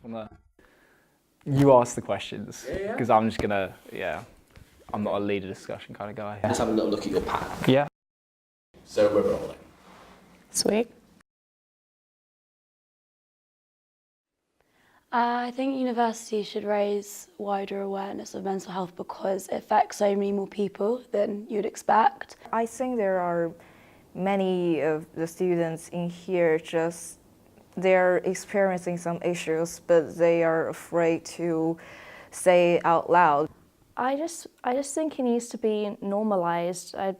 just want to, you ask the questions, Yeah. because I'm just going to, I'm not a leader discussion kind of guy. Let's have a little look at your pack. Yeah. So we're rolling. Sweet. I think universities should raise wider awareness of mental health because it affects so many more people than you'd expect. I think there are many of the students in here they're experiencing some issues, but they are afraid to say it out loud. I just think it needs to be normalised. I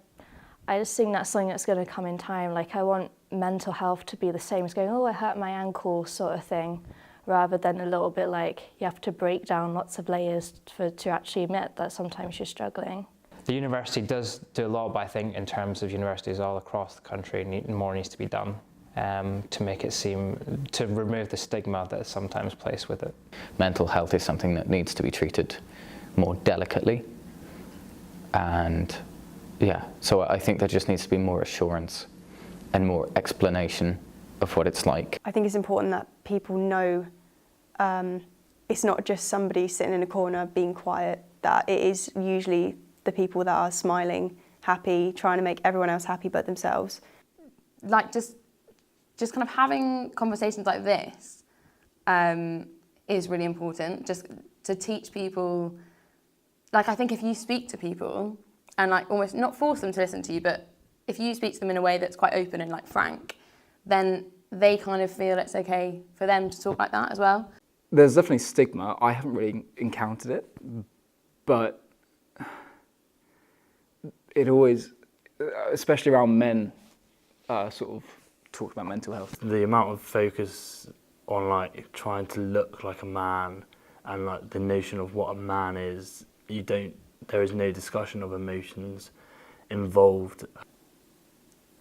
just think that's something that's going to come in time. Like, I want mental health to be the same as going, oh, I hurt my ankle sort of thing, rather than a little bit like you have to break down lots of layers to actually admit that sometimes you're struggling. The university does do a lot, but I think in terms of universities all across the country, more needs to be done to make it to remove the stigma that is sometimes placed with it. Mental health is something that needs to be treated more delicately, and so I think there just needs to be more assurance and more explanation of what it's like. I think it's important that people know it's not just somebody sitting in a corner being quiet, that it is usually the people that are smiling, happy, trying to make everyone else happy but themselves. Like just kind of having conversations like this is really important, just to teach people. Like, I think if you speak to people and like almost not force them to listen to you, but if you speak to them in a way that's quite open and like frank, then they kind of feel it's okay for them to talk like that as well. There's definitely stigma. I haven't really encountered it, but it always, especially around men, sort of talk about mental health. The amount of focus on like trying to look like a man and like the notion of what a man is, there is no discussion of emotions involved.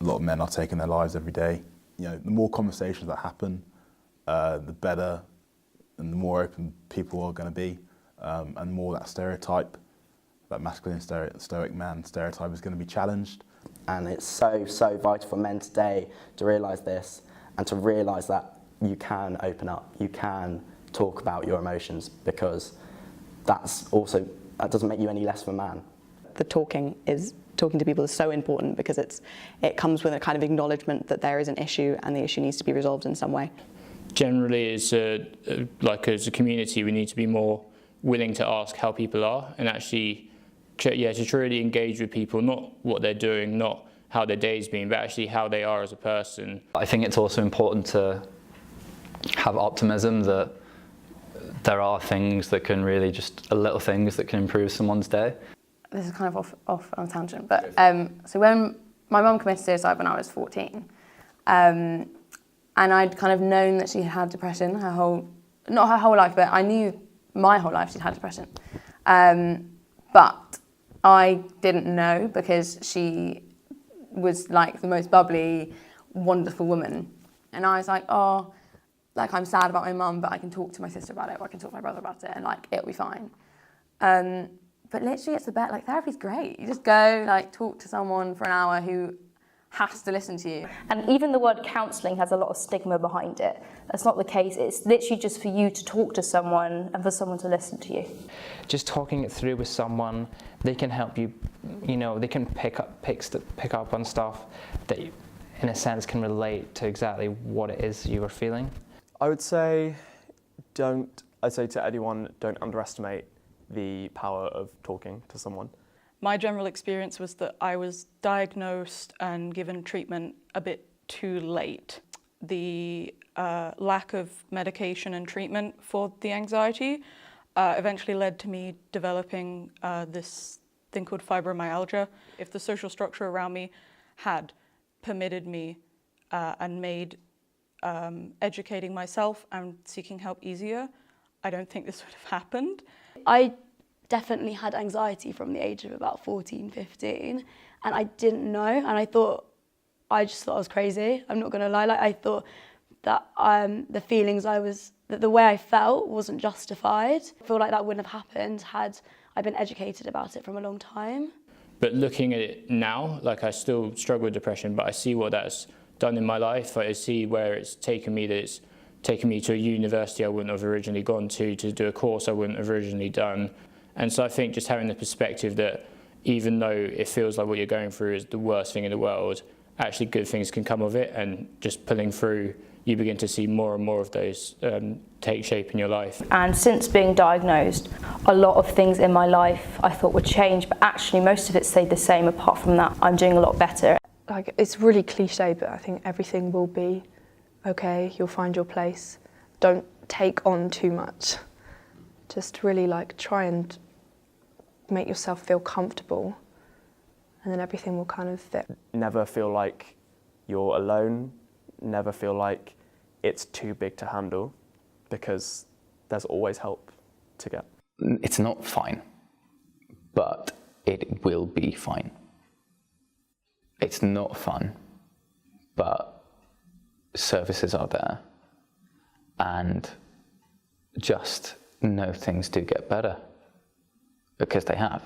A lot of men are taking their lives every day. You know, the more conversations that happen, the better and the more open people are going to be, and more that stereotype, that masculine stoic man stereotype is going to be challenged. And it's so vital for men today to realise this and to realise that you can open up, you can talk about your emotions, because that doesn't make you any less of a man. The talking to people is so important because it comes with a kind of acknowledgement that there is an issue and the issue needs to be resolved in some way. Generally, as a community, we need to be more willing to ask how people are and actually, to truly engage with people, not what they're doing, not how their day's been, but actually how they are as a person. I think it's also important to have optimism that there are things that can really little things that can improve someone's day. This is kind of off on a tangent, but so when my mum committed suicide when I was 14, and I'd kind of known that she had depression not her whole life, but I knew my whole life she'd had depression. But I didn't know because she was like the most bubbly, wonderful woman. And I was like, oh, like I'm sad about my mum, but I can talk to my sister about it, or I can talk to my brother about it, and like it'll be fine. But literally it's the best, like therapy's great. You just go, like talk to someone for an hour who has to listen to you. And even the word counselling has a lot of stigma behind it. That's not the case. It's literally just for you to talk to someone and for someone to listen to you. Just talking it through with someone, they can help you, they can pick up on stuff that in a sense can relate to exactly what it is you are feeling. I would say I'd say to anyone, don't underestimate the power of talking to someone. My general experience was that I was diagnosed and given treatment a bit too late. The lack of medication and treatment for the anxiety eventually led to me developing this thing called fibromyalgia. If the social structure around me had permitted me and made educating myself and seeking help easier, I don't think this would have happened. I definitely had anxiety from the age of about 14, 15, and I didn't know, and I just thought I was crazy. I'm not gonna lie, like I thought that the feelings that the way I felt wasn't justified. I feel like that wouldn't have happened had I been educated about it from a long time. But looking at it now, like I still struggle with depression, but I see what that's done in my life. I see where it's taken me, that it's taken me to a university I wouldn't have originally gone to do a course I wouldn't have originally done. And so I think just having the perspective that even though it feels like what you're going through is the worst thing in the world, actually good things can come of it, and just pulling through, you begin to see more and more of those take shape in your life. And since being diagnosed, a lot of things in my life I thought would change, but actually most of it stayed the same. Apart from that, I'm doing a lot better. Like, it's really cliche, but I think everything will be okay. You'll find your place. Don't take on too much. Just really like try and make yourself feel comfortable, and then everything will kind of fit. Never feel like you're alone. Never feel like it's too big to handle, because there's always help to get. It's not fine, but it will be fine. It's not fun, but services are there, and just know things do get better, because they have.